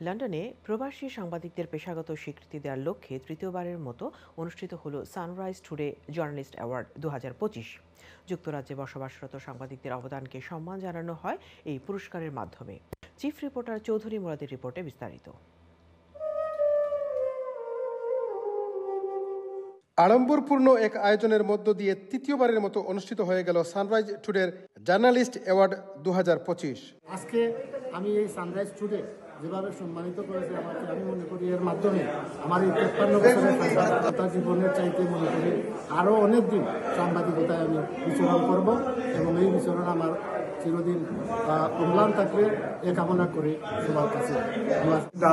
লন্ডনে প্রবাসী সাংবাদিকদের পেশাগত স্বীকৃতি দেওয়ার লক্ষ্যে তৃতীয়বারের মতো অনুষ্ঠিত হল সানরাইজ টুডে জার্নালিস্ট অ্যাওয়ার্ড 2025। যুক্তরাজ্যে বসবাসরত সাংবাদিকদের অবদানকে সম্মান জানানো হয় এই পুরস্কারের মাধ্যমে। চিফ রিপোর্টার চৌধুরী মুরাদের রিপোর্টে বিস্তারিত। আড়ম্বরপূর্ণ এক আয়োজনের মধ্য দিয়ে তৃতীয়বারের মতো অনুষ্ঠিত হয়ে গেল সানরাইজ টুডের জার্নালিস্ট অ্যাওয়ার্ড 2025। আজকে আমি এই সানরাইজ টুডে যেভাবে সম্মানিত করেছে আমাকে, আমি মনে করি এর মাধ্যমে আমার এই 53 বছরের সাংবাদিকতা জীবনের চাইতে মনে করি আরও অনেক দিন সাংবাদিকতায় আমি বিচরণ করব এবং এই বিচরণ আমার চিরদিন অম্লান থাকবে এ কামনা করে সবার কাছে।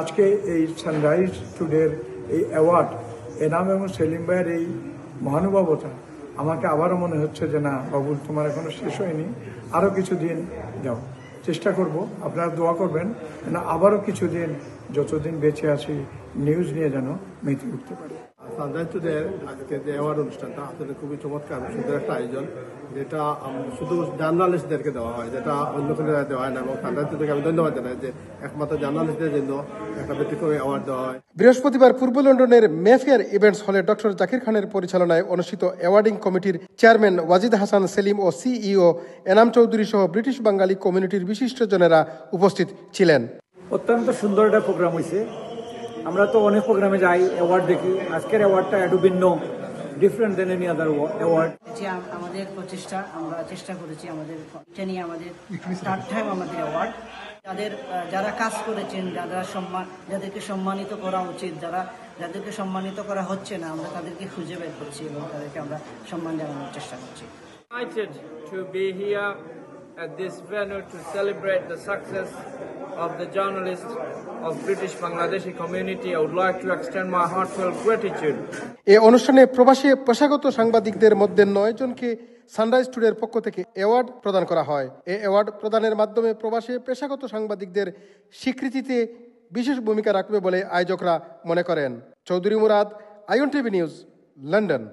আজকে এই সানরাইজ টুডের এই অ্যাওয়ার্ড এনাম এবং সেলিম ভাইয়ের এই মহানুভবতা আমাকে আবারও মনে হচ্ছে যে না বাবুল, তোমার এখনো শেষ হয়নি, আরও কিছুদিন যাও, চেষ্টা করব, আপনারা দোয়া করবেন না আবারও কিছুদিন যতদিন বেঁচে আছি নিউজ নিয়ে যেন মেতে উঠতে পারি। সানরাইজ টুডের আজকে যে অ্যাওয়ার্ড অনুষ্ঠানটা আসলে খুবই চমৎকার সুন্দর একটা আয়োজন, যেটা শুধু জার্নালিস্টদেরকে দেওয়া হয়, যেটা অন্য কোনো দেওয়া হয় না। এবং সানরাইজ টুডেকে আমি ধন্যবাদ জানাই যে একমাত্র জার্নালিস্টদের জন্য একটা ব্যতিক্রমী অ্যাওয়ার্ড দেওয়া হয়। বৃহস্পতিবার পূর্ব লন্ডনের মেফেয়ার ইভেন্টস হলে ডক্টর জাকির খানের পরিচালনায় অনুষ্ঠিত অ্যাওয়ার্ডিং কমিটির চেয়ারম্যান ওয়াজিদ হাসান সেলিম ও সিইও এনাম চৌধুরী সহ ব্রিটিশ বাঙালি কমিউনিটির বিশিষ্টজনেরা উপস্থিত ছিলেন। অত্যন্ত সুন্দর একটা প্রোগ্রাম হয়েছে। আমরা তো অনেক প্রোগ্রামে যাই, অ্যাওয়ার্ড দেখি, আজকের অ্যাওয়ার্ডটা একটু ভিন্ন, different than any other award. আমাদের প্রচেষ্টা, আমরা চেষ্টা করেছি আমাদের নিয়ে আমাদের থার্ড টাইম আমাদের অ্যাওয়ার্ড। যারা কাজ করেছেন, যাদেরকে সম্মানিত করা উচিত, যাদেরকে সম্মানিত করা হচ্ছে না, আমরা তাদেরকে খুঁজে বের করছি এবং তাদেরকে আমরা সম্মান জানানোর চেষ্টা করছি। Excited to be here at this venue to celebrate the success of the journalists of British Bangladeshi community. I would like to extend my heartfelt gratitude. এই অনুষ্ঠানে প্রবাসী পেশাগত সাংবাদিকদের মধ্যে 9 জনকে সানরাইজ টুডের পক্ষ থেকে অ্যাওয়ার্ড প্রদান করা হয়। এই অ্যাওয়ার্ড প্রদানের মাধ্যমে প্রবাসী পেশাগত সাংবাদিকদের স্বীকৃতিতে বিশেষ ভূমিকা রাখবে বলে আয়োজকরা মনে করেন। Chowdhury Murad, in TV news, London.